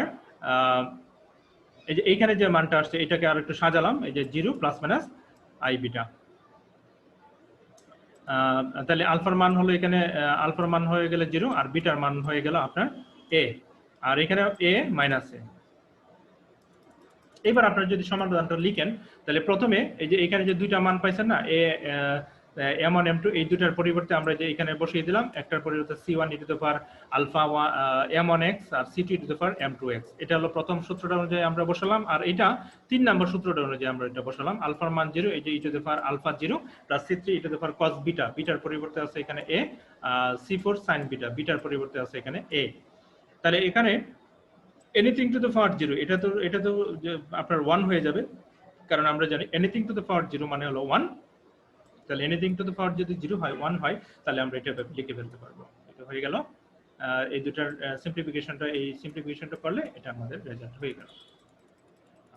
এই যে এইখানে যে মানটা আসছে এটাকে আর একটু সাজালাম, এই যে 0 প্লাস মাইনাস i বিটা। তাহলে আলফার মান হলো এখানে আলফার মান হয়ে গেলে 0 আর বিটার মান হয়ে গেল আপনার a, আর এখানে a মাইনাস a। এবার আপনারা যদি সমাধানটা লিখেন তাহলে প্রথমে এই যে এখানে যে দুইটা মান পাইছেন না m1 m2, এই দুটার পরিবর্তে আমরা যে এখানে বসিয়ে দিলাম, একটার পরিবর্তে c1 e to the power alpha m1x আর c2 e to the power m2x, এটা হলো প্রথম সূত্রটা অনুযায়ী আমরা বসালাম। আর এটা 3 নম্বর সূত্রটা অনুযায়ী আমরা এটা বসালাম, আলফার মান 0, এই যে e to the power alpha 0 plus c3 e to the power cos beta, বিটার পরিবর্তে আছে এখানে a, c4 sin বিটা, বিটার পরিবর্তে আছে এখানে a। তাহলে এখানে এনিথিং টু দ্য পাওয়ার 0, এটা তো আপনার 1 হয়ে যাবে, কারণ আমরা জানি এনিথিং টু দ্য পাওয়ার 0 মানে হলো 1, তাহলে এনিথিং টু দ্য পাওয়ার যদি 0 হয় 1 হয় তাহলে আমরা এটা লিখে ফেলতে পারবো। এটা হয়ে গেল এই দুটার সিম্পলিফিকেশনটা, এই সিম্পলিফিকেশনটা করলে এটা আমাদের রেজাল্ট হয়ে গেল।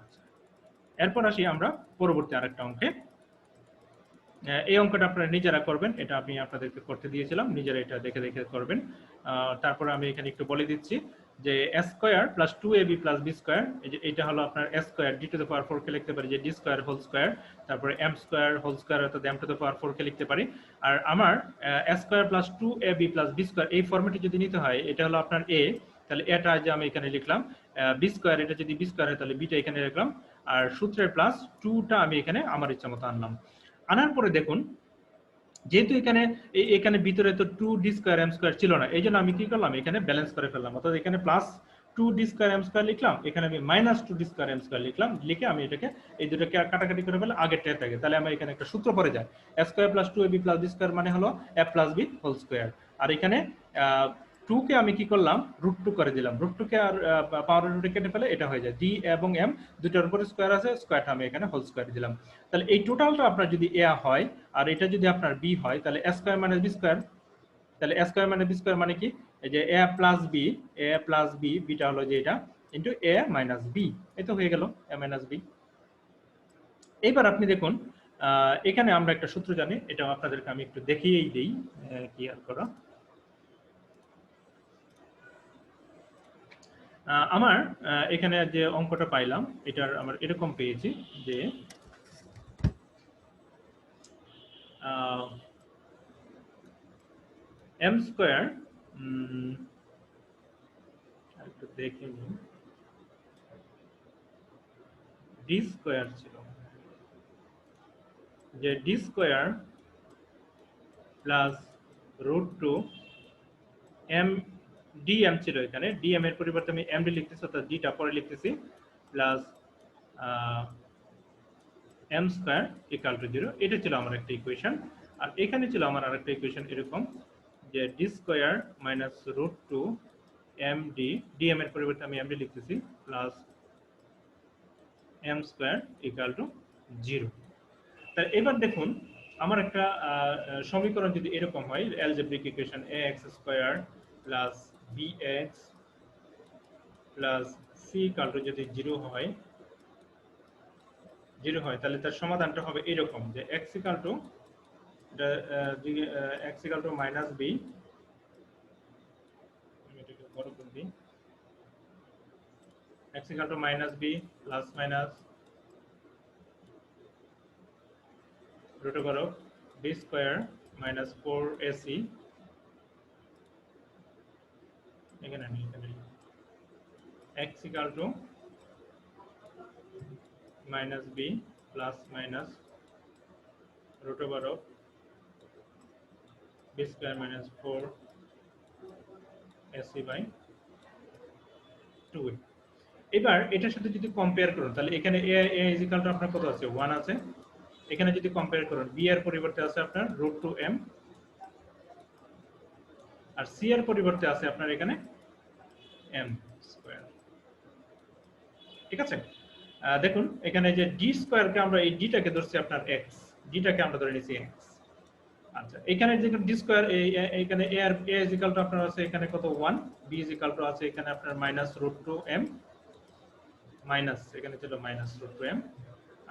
আচ্ছা, এরপর আসি আমরা পরবর্তী আরেকটা অঙ্কে। এই অঙ্কটা আপনারা নিজেরা করবেন, এটা আমি আপনাদেরকে করতে দিয়েছিলাম, নিজেরা এটা দেখে দেখে করবেন। তারপর আমি এখানে একটু বলে দিচ্ছি যে a square plus 2ab plus b square, এই যে এটা হলো আপনার a square d to the power 4 কে লিখতে পারি যে d স্কয়ার হোল স্কয়ার, তারপরে m স্কয়ার হোল স্কয়ার অর্থাৎ m টু দ্য পাওয়ার 4 কে লিখতে পারি। আর আমার a square plus 2ab plus b square এই ফরম্যাটে যদি নিতে হয়, এটা হলো আপনার a, তাহলে এটা যে আমি এখানে লিখলাম, b স্কয়ার এটা যদি b স্কয়ার হয় তাহলে b টা এখানে লিখলাম, আর সূত্রের প্লাস 2টা আমি এখানে আমার ইচ্ছা মতো আনলাম। আনার পরে দেখুন যেহেতু এখানে ভিতরে তো 2d স্কয়ার m স্কয়ার ছিল না, এই জন্য আমি কি করলাম এখানে ব্যালেন্স করে ফেললাম, অর্থাৎ এখানে plus 2d square m square লিখলাম, এখানে আমি minus 2d square m square লিখলাম, লিখে আমি এটাকে এই দুটোকে কাটাকাটি করে ফেলে আগেরটা থাকে, তাহলে আমার এখানে একটা সূত্র পড়ে যায় a square plus 2ab plus b square মানে হলো a plus b whole square. আর এখানে 2 কে আমি কি করলাম √2 করে দিলাম, √2 কে আর পাওয়ার রুটে কেটে ফেলে এটা হয়ে যায় d এবং m দুটোর উপরে স্কয়ার আছে, স্কয়ারটা আমি এখানে হোল স্কয়ার দিলাম। তাহলে এই টোটালটা আপনার যদি a হয় আর এটা যদি আপনার b হয় তাহলে a square minus b square, তাহলে a square minus b square মানে কি, এই যে a প্লাস b, বিটা হলো যে এটা ইনটু a মাইনাস b, এই তো হয়ে গেল a মাইনাস b। এইবার আপনি দেখুন এখানে আমরা একটা সূত্র জানি, এটা আপনাদেরকে আমি একটু দেখিয়েই দেই ক্লিয়ার করা। আমার এখানে যে অঙ্কটা পাইলাম এটার আমার এরকম পেয়েছি যে এম স্কোয়ার একটু দেখে নিই, ডি স্কোয়ার ছিল, যে D square plus root two M D M ছিল, এখানে ডি এম এর পরিবর্তে আমি এম ডি লিখতেছি, অর্থাৎ ডিটা পরে লিখতেছি, plus M square equal to 0। এটা ছিল আমার একটা ইকুয়েশন। আর এখানে ছিল আমার আরেকটা ইকুয়েশন এরকম যে D square minus root two M D, D M এর পরিবর্তে আমি এম ডি লিখতেছি, plus M square equal to 0। তাই এবার দেখুন আমার একটা সমীকরণ যদি এরকম হয়, algebraic equation A X square plus B X plus C equal to যদি 0 হয়, তাহলে তার সমাধানটা হবে এরকম যে X equal to minus B, এটাকে বড় করে দিই, X equal to minus B plus minus root over of B square minus 4ac, এখানে আমি এখানে X equal to minus B plus minus root over of B square minus 4ac by 2a। এবার এটার সাথে যদি কম্পেয়ার করুন তাহলে এখানে a ইজ ইকুয়াল টু আপনার কত আছে, 1 আছে। এখানে যদি কম্পেয়ার করুন b এর পরিবর্তে আছে আপনার রুট টু m, আর c এর পরিবর্তে আছে আপনার এখানে m স্কয়ার। ঠিক আছে, দেখুন এখানে যে d স্কয়ার কে আমরা এই d টাকে ধরছি আপনার x, d টাকে আমরা ধরে নিছি x। আচ্ছা, এখানে যে d স্কয়ার এখানে a আর a ইজ ইকুয়াল টু আপনার আছে এখানে কত 1, b ইজ ইকুয়াল টু আছে এখানে আপনার minus root two m, minus এখানে ছিল মাইনাস রুট টু m,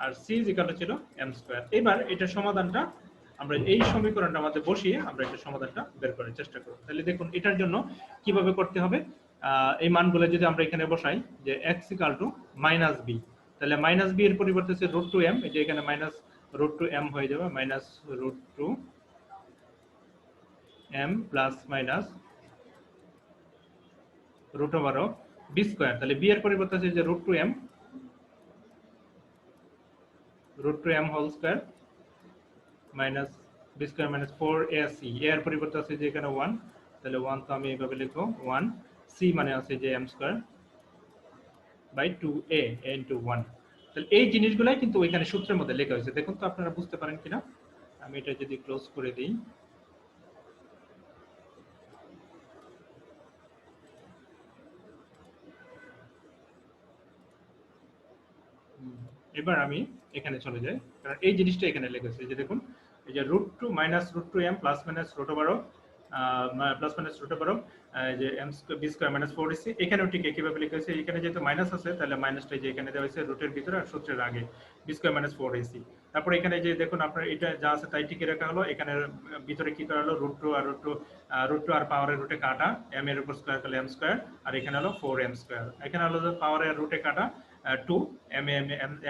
আর c ইজ ইকুয়াল টু ছিল m স্কয়ার। এবার এটা সমাধানটা আমরা এই সমীকরণটা আমাদের বসিয়ে আমরা এটা সমাধানটা বের করার চেষ্টা করব। তাহলে দেখুন এটার জন্য কিভাবে করতে হবে, এই মানগুলো যদি আমরা এখানে বসাই যে x equal two minus b, তাহলে মাইনাস b এর পরিবর্তে আছে রুট টু m, এই যে এখানে মাইনাস রুট টু m হয়ে যাবে minus root two m plus minus root over of b square, তাহলে b এর পরিবর্তে আছে যে root two m whole square minus b square minus 4ac, a এর পরিবর্তে আছে যে এখানে 1, তাহলে 1 তো আমি এইভাবে লিখব 1, c মানে আছে যে m square by 2a into 1। তাহলে এই জিনিসগুলাই কিন্তু ওইখানে সূত্রের মধ্যে লেখা হয়েছে, দেখুন তো আপনারা বুঝতে পারেন কিনা। আমি এটা যদি ক্লোজ করে দিই, এবার আমি এখানে চলে যাই, কারণ এই জিনিসটা এখানে লেখা আছে যে দেখুন এই যে root two minus root two m plus minus root over of যে m B square minus 4ac, এখানেও ঠিক একইভাবে লেখা হয়েছে। এখানে যেহেতু মাইনাস আছে তাহলে মাইনাসটা যে এখানে দেওয়া হয়েছে রুটের ভিতরে আর সূত্রের আগে বি স্কয়ার মাইনাস 4ac। তারপর এখানে যে দেখুন আপনার এটা যা আছে তাই টিকে রাখা হলো, এখানে ভিতরে কি করা হলো রুট টু আর পাওয়ারের রুটে কাটা, m এর উপর স্কয়ার করলে m স্কয়ার, আর এখানে হলো 4m স্কয়ার, এখানে হলো পাওয়ারের রুটে কাটা 2 m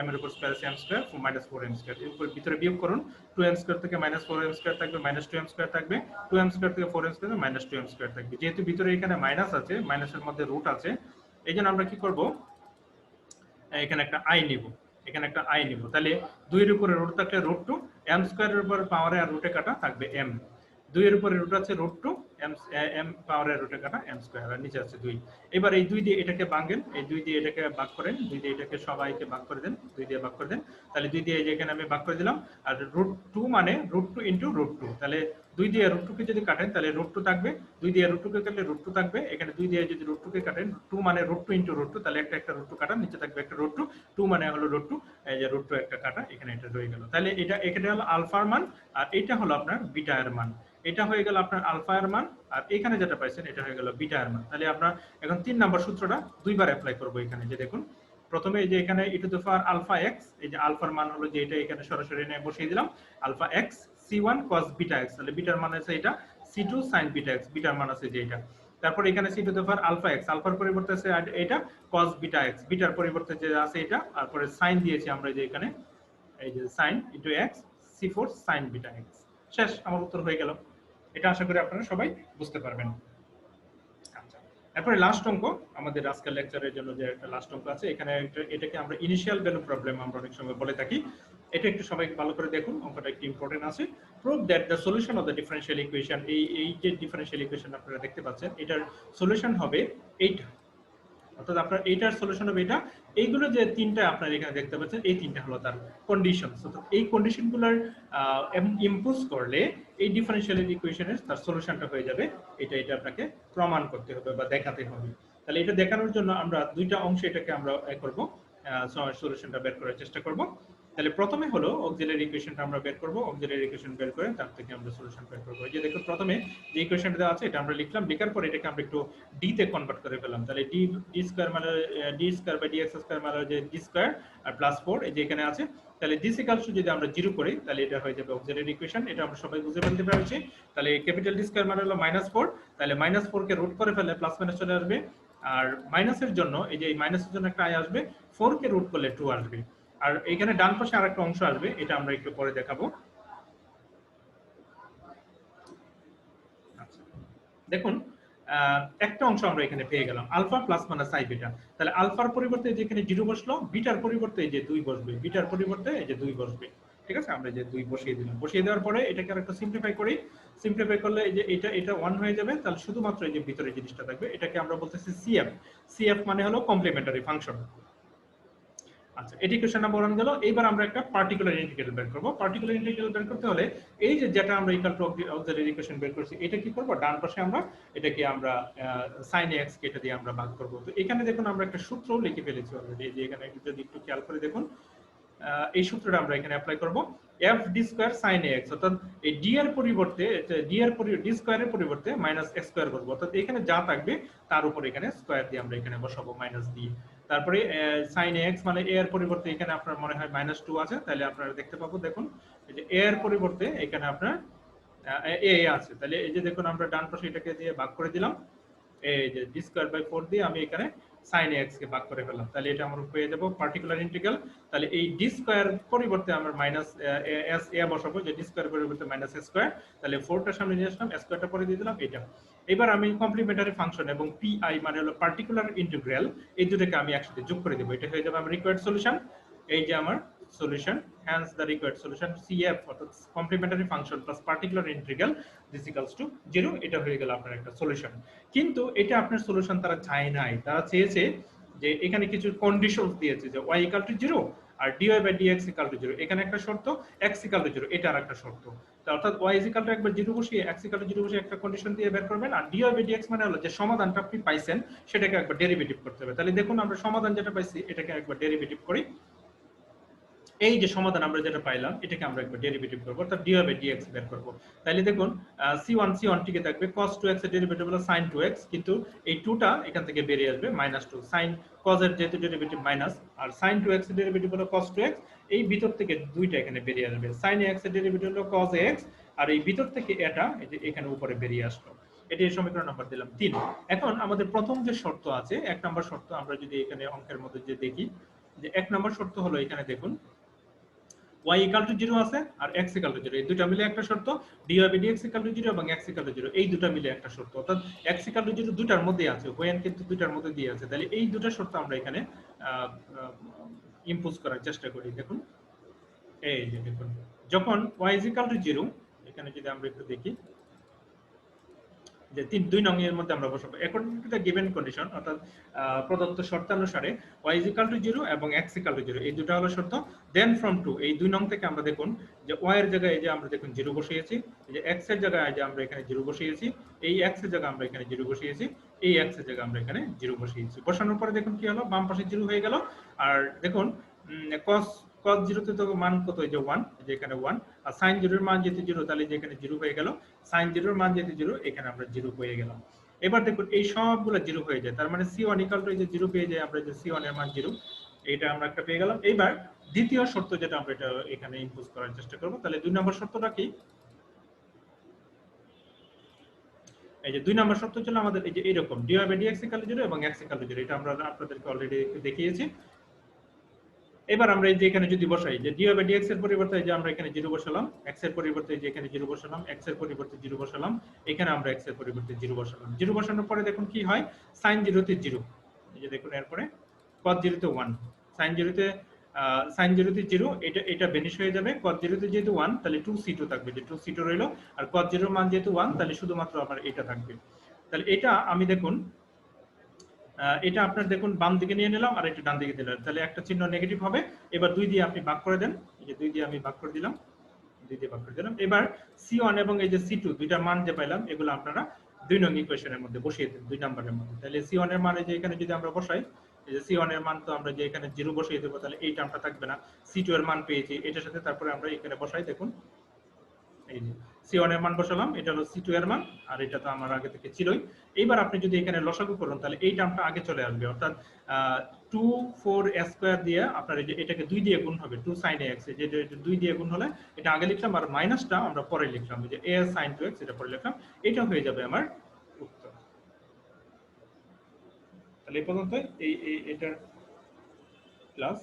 এর উপর square m square minus 4m square, এর উপর ভিতরে বিয়োগ করুন, 2m স্কয়ার থেকে মাইনাস 4m স্কয়ার থাকবে মাইনাস 2m স্কয়ার থাকবে, 2m স্কয়ার থেকে 4m square minus 2m square থাকবে। যেহেতু ভিতরে এখানে মাইনাস আছে, মাইনাসের মধ্যে রুট আছে, এইজন্য আমরা কি করব, এখানে একটা i নিব, তাহলে 2 এর উপরে রুট থাকলে রুট টু, m স্কয়ারের উপর পাওয়ারে আর রুটে কাটা থাকবে m, 2 এর উপরে রুট আছে রুট টু, m পাওয়ারের রুটে কাটা m স্কয়ার, আর নিচে আছে 2। এবার এই 2 দিয়ে এটাকে ভাঙেন, এই 2 দিয়ে এটাকে ভাগ করেন, 2 দিয়ে এটাকে সবাইকে ভাগ করে দেন, 2 দিয়ে ভাগ করে দেন, তাহলে 2 দিয়ে এখানে আমি ভাগ করে দিলাম। আর রুট টু মানে root two into root two, তাহলে 2 দিয়ে রুট টু কে যদি কাটেন তাহলে রুট টু থাকবে, 2 দিয়ে রুট টু কে কাটলে রুট টু থাকবে, এখানে 2 দিয়ে যদি রুট টু কে কাটেন, 2 মানে root two into root two, তাহলে একটা রুট টু কাটা, নিচে থাকবে একটা রুট টু, 2 মানে হলো রুট টু, এই যে রুট টু একটা কাটা, এখানে এটা রয়ে গেল। তাহলে এটা এখানে হলো আলফার মান, আর এটা হলো আপনার বিটা এর মান, এটা হয়ে গেল আপনার আলফা এর মান, আর এখানে যেটা পাইছেন এটা হয়ে গেল বিটা এর মান। তাহলে আমরা এখন 3 নাম্বার সূত্রটা দুইবার অ্যাপ্লাই করব এখানে, যে দেখুন প্রথমে এই যে এখানে e to the power alpha x, এই যে আলফার মান হলো যে এটা এখানে সরাসরি এনে বসিয়ে দিলাম alpha x c1 cos beta x, তাহলে বিটার মান আছে এটা c2 sin beta x, bitter মান আছে যে এটা, তারপর এখানে C to the power alpha X, আলফার পরিবর্তে আছে এটা কস বিটা এক্স, বিটার পরিবর্তে যে আছে এটা, তারপরে সাইন দিয়েছি আমরা যে এখানে এই যে sine into X c4 sine beta X. শেষ, আমার উত্তর হয়ে গেল। এটা আশা করি আপনারা সবাই বুঝতে পারবেন। আচ্ছা, এরপরে লাস্ট অঙ্ক আমাদের আজকের লেকচারের জন্য যে একটা লাস্ট অঙ্ক আছে, এখানে এটাকে আমরা ইনিশিয়াল ভ্যালু প্রবলেম আমরা অনেক সময় বলে থাকি। এটা একটু সবাই ভালো করে দেখুন, অঙ্কটা একটু ইম্পর্টেন্ট আছে। Prove that the solution of the differential equation, এই যে ডিফারেনশিয়াল ইকুয়েশন আপনারা দেখতে পাচ্ছেন, এটার সলিউশন হবে এইটা, অর্থাৎ আপনার এইটার সলিউশন হবে এটা। এইগুলো যে তিনটা আপনারা এখানে দেখতে পাচ্ছেন, এই তিনটা হলো তার কন্ডিশন। অর্থাৎ এই কন্ডিশনগুলোর ইম্পোজ করলে এই ডিফারেনশিয়াল ইকুয়েশনের তার সলিউশনটা হয়ে যাবে। এটা আপনাকে প্রমাণ করতে হবে বা দেখাতে হবে। তাহলে এটা দেখানোর জন্য আমরা দুইটা অংশে এটাকে আমরা করব, সলিউশনটা বের করার চেষ্টা করব। তাহলে প্রথমে হলো অক্সিলারি ইকুয়েশনটা আমরা বের করব, অক্সিলারি ইকুয়েশন বের করে তার থেকে আমরা সলিউশন বের করব। এই যে দেখো প্রথমে যে ইকুয়েশনটা দেওয়া আছে এটা আমরা লিখলাম, লেখার পর এটাকে আমরা একটু ডি তে কনভার্ট করে ফেললাম। তাহলে ডি স্কয়ার মানে D square by DX square মানে যে ডি স্কয়ার আর প্লাস 4 এই যে এখানে আছে। তাহলে দিস ইকুয়ালস টু যদি আমরা 0 করি তাহলে এটা হয়ে যাবে অক্সিলারি ইকুয়েশন। এটা আমরা সবাই বুঝে ফেলতে পেরেছি। তাহলে ক্যাপিটাল ডি স্কয়ার মানে হলো -4, তাহলে -4 কে রুট করে ফেললে প্লাস মাইনাস চলে আসবে। আর মাইনাসের জন্য এই যে মাইনাসের জন্য একটা আই আসবে, 4 কে রুট করলে 2 আসবে। আর এখানে ডান পাশে আরেকটা অংশ আসবে, এটা আমরা একটু পরে দেখাবো। আচ্ছা, দেখুন একটা অংশ আমরা এখানে পেয়ে গেলাম alpha plus minus i beta. তাহলে আলফার পরিবর্তে যেখানে 0 বসলো, বিটার পরিবর্তে এই যে 2 বসবে, বিটার পরিবর্তে এই যে 2 বসবে। ঠিক আছে, আমরা যে 2 বসিয়ে দিলাম। বসিয়ে দেওয়ার পরে এটাকে আরেকটু সিম্পলিফাই করি। সিম্পলিফাই করলে এই যে এটা 1 হয়ে যাবে। তাহলে শুধুমাত্র এই যে ভিতরে জিনিসটা থাকবে, এটাকে আমরা বলতেছি সিএফ। সিএফ মানে হলো কমপ্লিমেন্টারি ফাংশন। আচ্ছা, এটি কোশ্চেন নাম্বার 1 গেল। এবার আমরা একটা পার্টিকুলার ইন্টিগ্রাল বের করব। পার্টিকুলার ইন্টিগ্রাল বের করতে হলে এই যে যেটা আমরা ইকুয়াল টু অক্সিলারি ইকুয়েশন বের করছি, এটা কি করব, ডান পাশে আমরা এটাকে আমরা sin x কে এটা দিয়ে আমরা ভাগ করব। তো এখানে দেখুন আমরা একটা সূত্র লিখে ফেলেছি অলরেডি, যে এখানে যদি একটু খেয়াল করে দেখুন, এই সূত্রটা আমরা এখানে অ্যাপ্লাই করব। f d square sin x, অর্থাৎ এই d এর পরিবর্তে d স্কয়ারের পরিবর্তে মাইনাস x স্কয়ার করব। অর্থাৎ এখানে যা থাকবে তার উপর এখানে স্কয়ার দিয়ে আমরা এখানে বসাবো মাইনাস দিয়ে। তারপরে sin x মানে a এর পরিবর্তে এখানে আপনার মনে হয় -2 আছে, তাহলে আপনারা দেখতে পাবো, দেখুন এই যে a এর পরিবর্তে এখানে আপনার a আছে। তাহলে এই যে দেখুন আমরা ডান পাশে এটাকে দিয়ে ভাগ করে দিলাম, এই যে d স্কয়ার বাই 4 দিয়ে আমি এখানে sin x কে ভাগ করে ফেললাম। তাহলে এটা আমরা পেয়ে যাব পার্টিকুলার ইন্টিগ্রাল। তাহলে এই d স্কয়ার পরিবর্তে আমরা মাইনাস s a বসাবো, যে d স্কয়ার পরিবর্তে মাইনাস s স্কয়ার। তাহলে 4 টা সামনে নিয়ে আসলাম, s স্কয়ারটা পরে দিয়ে দিলাম এটা। এবার আমি কমপ্লিমেন্টারি ফাংশন এবং pi মানে হলো পার্টিকুলার ইন্টিগ্রাল, এই দুটোকে আমি একসাথে যোগ করে দেব। এটা হয়ে যাবে আমার রিকোয়ার্ড সলিউশন। এই যে আমার solution, hence the required solution CF অর্থাৎ complimentary function plus particular integral this equals to 0। এটা হয়ে গেল আপনার একটা সলিউশন। কিন্তু এটা আপনার সলিউশন তারা চায় নাই, তারা চেয়েছে যে এখানে কিছু কন্ডিশনস দিয়েছে যে y ইকুয়াল টু 0 আর dy by dx equal to 0, এখানে একটা শর্ত, x ইকুয়াল টু 0 এটা আরেকটা শর্ত। অর্থাৎ y ইকুয়াল টু একবার 0 বসিয়ে x ইকুয়াল টু 0 বসিয়ে একটা কন্ডিশন দিয়ে বের করবেন, আর dy বাই dx মানে হলো যে সমাধানটা আপনি পাইছেন সেটাকে একবার ডেরিভেটিভ করতে হবে। তাহলে দেখুন আমরা সমাধান যেটা পাইছি এটাকে একবার ডেরিভেটিভ করি। এই যে সমাধান আমরা যেটা পাইলাম এটাকে আমরা একবার ডেরিভেটিভ করব, অর্থাৎ dy বাই dx বের করব। তাহলে দেখুন c1 টিকে থাকবে, cos 2x এর ডেরিভেটিভ হলো sin 2x, কিন্তু এই 2 টা এখান থেকে বেরিয়ে আসবে -2, sin cos এর যেহেতু ডেরিভেটিভ মাইনাস, আর sin 2x এর ডেরিভেটিভ হলো cos 2x, এই ভিতর থেকে দুইটা এখানে বেরিয়ে আসবে। sin x এর ডেরিভেটিভ হলো cos x, আর এই ভিতর থেকে এটা এই যে এখানে উপরে বেরিয়ে আসলো। এটি সমীকরণ নাম্বার দিলাম 3। এখন আমাদের প্রথম যে শর্ত আছে, এক নম্বর শর্ত, আমরা যদি এখানে অঙ্কের মধ্যে যে দেখি, যে এক নম্বর শর্ত হলো এখানে দেখুন y ইকুয়াল টু 0 আছে আর x ইকুয়াল টু 0, এই দুটো মিলে একটা শর্ত। dy by dx equal to 0 এবং x ইকুয়াল টু 0 এই দুটো মিলে একটা শর্ত, অর্থাৎ x ইকুয়াল টু 0 দুটার মধ্যেই আছে, when কিন্তু দুটার মধ্যে দিয়ে আছে। তাহলে এই দুটো শর্ত আমরা এখানে ইম্পোজ করার চেষ্টা করি। দেখুন এই যে দেখুন, যখন y ইকুয়াল টু 0, এখানে যদি আমরা একটু দেখি যে 2 নং এর মধ্যে আমরা বসাবো according to the given condition, অর্থাৎ প্রদত্ত শর্তানুসারে y is equal to 0 এবং x equal to 0 এই দুটো হলো শর্ত। দেন ফ্রম 2 এই 2 নং থেকে আমরা দেখুন যে y এর জায়গায় এই যে আমরা দেখুন 0 বসিয়েছি, এই যে x এর জায়গায় যে আমরা এখানে 0 বসিয়েছি, এই x এর জায়গায় আমরা এখানে 0 বসিয়েছি, এই x এর জায়গায় আমরা এখানে 0 বসিয়েছি। বসানোর পরে দেখুন কি হলো, বাম পাশে 0 হয়ে গেল। আর দেখুন cos 0 তে তো মান কত, এই যে 1, যে এখানে 1, আর sin 0 এর মান যেহেতু 0 তাহলে যে এখানে 0 হয়ে গেল, sin 0 এর মান যেহেতু 0 এখানে আমরা 0 পেয়ে গেলাম। এবার দেখুন এই সবগুলো 0 হয়ে যায়, তার মানে c1 ইকুয়াল টু এই যে 0 পেয়ে যাই আমরা, যে c1 এর মান 0, এটা আমরা একটা পেয়ে গেলাম। এবার দ্বিতীয় শর্ত যেটা আমরা এটা এখানে ইম্পোজ করার চেষ্টা করব। তাহলে 2 নম্বর শর্তটা কি, এই যে 2 নম্বর শর্ত ছিল আমাদের এই যে এরকম dy/dx = 0 এবং x = 0, এটা আমরা আপনাদেরকে অলরেডি দেখিয়েছি। এবার আমরা এই যে এখানে যদি বসাই যে dy/dx এর পরিবর্তে যে আমরা এখানে 0 বসালাম, x এর পরিবর্তে যে এখানে 0 বসালাম, x এর পরিবর্তে 0 বসালাম, এখানে আমরা x এর পরিবর্তে 0 বসালাম। 0 বসানোর পরে দেখুন কি হয়, sin 0 তে 0, এই যে দেখুন এরপরে cos 0 তে 1, sin 0 তে 0, এটা ভ্যানিশ হয়ে যাবে। cos 0 তে যেহেতু 1 তাহলে 2c2 থাকবে, যে 2c2 রইলো, আর cos 0 এর মান যেহেতু 1 তাহলে শুধুমাত্র আমার এটা থাকবে। তাহলে এটা আমি দেখুন এটা আপনার দেখুন বাম দিকে নিয়ে নিলাম আর এটা ডান দিকে দিলাম, তাহলে একটা চিহ্ন নেগেটিভ হবে। এবার 2 দিয়ে আপনি ভাগ করে দেন, এই যে 2 দিয়ে আমি ভাগ করে দিলাম, 2 দিয়ে ভাগ করে দিলাম। এবার c1 এবং এই যে c2 দুইটার মান যে পাইলাম এগুলো আপনারা 2 নং ইকুয়েশনের মধ্যে বসিয়ে দেন, 2 নম্বরের মধ্যে। তাহলে c1 এর মান এই যে এখানে যদি আমরা বসাই, এই যে c1 এর মান তো আমরা যে এখানে 0 বসিয়ে দেব, তাহলে এই টার্মটা থাকবে না। c2 এর মান পেয়েছি এটার সাথে, তারপরে আমরা এখানে বসাই, দেখুন এই যে c1 এর মান বসালাম, এটা হলো c2 এর মান, আর এটা তো আমার আগে থেকে ছিলই। এইবার আপনি যদি এখানে লসাগু করুন তাহলে এই টার্মটা আগে চলে আসবে, অর্থাৎ 2,4a² দিয়ে আপনার এই যে এটাকে 2 দিয়ে গুণ হবে, 2 sin ax, যে 2 দিয়ে গুণ হলে এটা আগে লিখলাম আর মাইনাসটা আমরা পরে লিখলাম, এই যে a sin 2x এটা পরে লিখলাম, এটা হয়ে যাবে আমার উত্তর। তাহলে এই পর্যন্ত এটার ক্লাস।